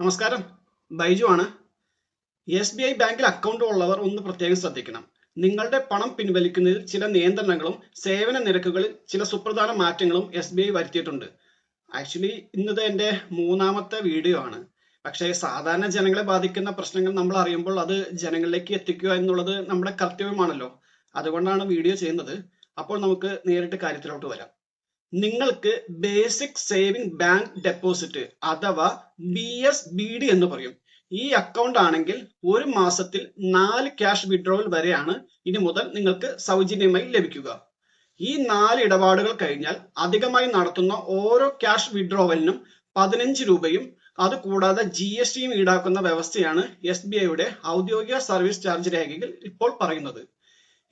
നമസ്കാരം, ബൈജു ആണ്. SBI ബാങ്കിൽ അക്കൗണ്ട് ഉള്ളവർ ഒന്ന് പ്രത്യേകം ശ്രദ്ധിക്കണം. നിങ്ങളുടെ പണം പിൻവലിക്കുന്നതിൽ ചില നിയന്ത്രണങ്ങളും സേവന നിരക്കുകളിൽ ചില സുപ്രധാന മാറ്റങ്ങളും SBI വരുത്തിയിട്ടുണ്ട്. ആക്ച്വലി ഇന്നത് എൻ്റെ മൂന്നാമത്തെ വീഡിയോ ആണ്. പക്ഷേ സാധാരണ ജനങ്ങളെ ബാധിക്കുന്ന പ്രശ്നങ്ങൾ നമ്മൾ അറിയുമ്പോൾ അത് ജനങ്ങളിലേക്ക് എത്തിക്കുക എന്നുള്ളത് നമ്മുടെ കർത്തവ്യമാണല്ലോ. അതുകൊണ്ടാണ് വീഡിയോ ചെയ്യുന്നത്. അപ്പോൾ നമുക്ക് നേരിട്ട് കാര്യത്തിലോട്ട് വരാം. നിങ്ങൾക്ക് ബേസിക് സേവിംഗ് ബാങ്ക് ഡെപ്പോസിറ്റ് അഥവാ BSBD എന്ന് പറയും. ഈ അക്കൗണ്ട് ആണെങ്കിൽ ഒരു മാസത്തിൽ 4 ക്യാഷ് വിഡ്രോവൽ വരെയാണ് ഇനി മുതൽ നിങ്ങൾക്ക് സൗജന്യമായി ലഭിക്കുക. ഈ 4 ഇടപാടുകൾ കഴിഞ്ഞാൽ അധികമായി നടത്തുന്ന ഓരോ ക്യാഷ് വിഡ്രോവലിനും 15 രൂപയും അതുകൂടാതെ GSTയും ഈടാക്കുന്ന വ്യവസ്ഥയാണ് SBIയുടെ ഔദ്യോഗിക സർവീസ് ചാർജ് രേഖയിൽ ഇപ്പോൾ പറയുന്നത്.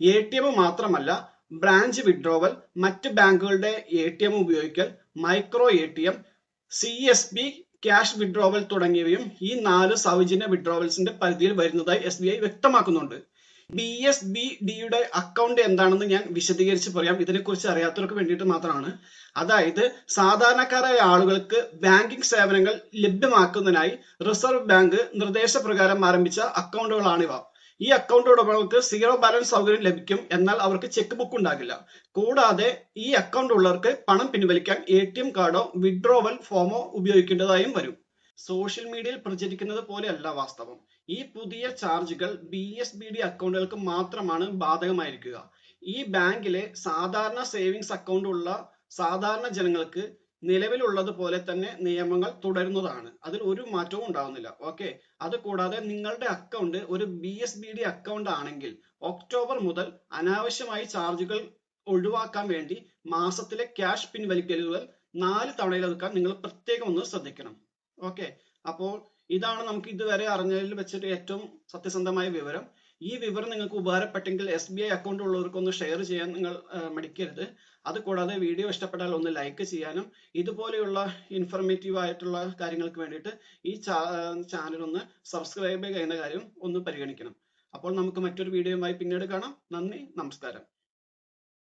ATM മാത്രമല്ല, ബ്രാഞ്ച് വിഡ്രോവൽ, മറ്റ് ബാങ്കുകളുടെ ATM ഉപയോഗിക്കൽ, micro ATM, CSB cash withdrawal തുടങ്ങിയവയും ഈ 4 സൗജന്യ വിഡ്രോവൽസിന്റെ പരിധിയിൽ വരുന്നതായി SBI വ്യക്തമാക്കുന്നുണ്ട്. BSBDയുടെ അക്കൗണ്ട് എന്താണെന്ന് ഞാൻ വിശദീകരിച്ച് പറയാം. ഇതിനെക്കുറിച്ച് അറിയാത്തവർക്ക് വേണ്ടിയിട്ട് മാത്രമാണ്. അതായത് സാധാരണക്കാരായ ആളുകൾക്ക് ബാങ്കിംഗ് സേവനങ്ങൾ ലഭ്യമാക്കുന്നതിനായി റിസർവ് ബാങ്ക് നിർദ്ദേശപ്രകാരം ആരംഭിച്ച അക്കൗണ്ടുകളാണിവ. ഈ അക്കൗണ്ട് ഉടമകൾക്ക് സീറോ ബാലൻസ് സൗകര്യം ലഭിക്കും, എന്നാൽ അവർക്ക് ചെക്ക് ബുക്ക് ഉണ്ടാകില്ല. കൂടാതെ ഈ അക്കൗണ്ട് ഉള്ളവർക്ക് പണം പിൻവലിക്കാൻ ATM കാർഡോ വിഡ്രോവൽ ഫോമോ ഉപയോഗിക്കേണ്ടതായും വരും. സോഷ്യൽ മീഡിയയിൽ പ്രചരിക്കുന്നത് പോലെയല്ല വാസ്തവം. ഈ പുതിയ ചാർജുകൾ BSBD അക്കൗണ്ടുകൾക്ക് മാത്രമാണ് ബാധകമായിരിക്കുക. ഈ ബാങ്കിലെ സാധാരണ സേവിങ്സ് അക്കൗണ്ട് ഉള്ള സാധാരണ ജനങ്ങൾക്ക് നിലവിലുള്ളത് പോലെ തന്നെ നിയമങ്ങൾ തുടരുന്നതാണ്. അതിൽ ഒരു മാറ്റവും ഉണ്ടാവുന്നില്ല. ഓക്കെ. അതുകൂടാതെ നിങ്ങളുടെ അക്കൗണ്ട് ഒരു BSBD അക്കൗണ്ട് ആണെങ്കിൽ ഒക്ടോബർ മുതൽ അനാവശ്യമായി ചാർജുകൾ ഒഴിവാക്കാൻ വേണ്ടി മാസത്തിലെ ക്യാഷ് പിൻവലിക്കലുകൾ 4 തവണയിലൊതുക്കാൻ നിങ്ങൾ പ്രത്യേകം ഒന്ന് ശ്രദ്ധിക്കണം. ഓക്കെ. അപ്പോൾ ഇതാണ് നമുക്ക് ഇതുവരെ അറിഞ്ഞതിൽ വെച്ചിട്ട് ഏറ്റവും സത്യസന്ധമായ വിവരം. ഈ വിവരം നിങ്ങൾക്ക് ഉപകാരപ്പെട്ടെങ്കിൽ SBI അക്കൗണ്ട് ഉള്ളവർക്ക് ഒന്ന് ഷെയർ ചെയ്യാൻ നിങ്ങൾ മടിക്കരുത്. അതുകൂടാതെ വീഡിയോ ഇഷ്ടപ്പെട്ടാൽ ഒന്ന് ലൈക്ക് ചെയ്യാനും ഇതുപോലെയുള്ള ഇൻഫർമേറ്റീവ് ആയിട്ടുള്ള കാര്യങ്ങൾക്ക് വേണ്ടിയിട്ട് ഈ ചാനൽ ഒന്ന് സബ്സ്ക്രൈബ് ചെയ്യുന്ന കാര്യം ഒന്ന് പരിഗണിക്കണം. അപ്പോൾ നമുക്ക് മറ്റൊരു വീഡിയോയുമായി പിന്നീട് കാണാം. നന്ദി, നമസ്കാരം.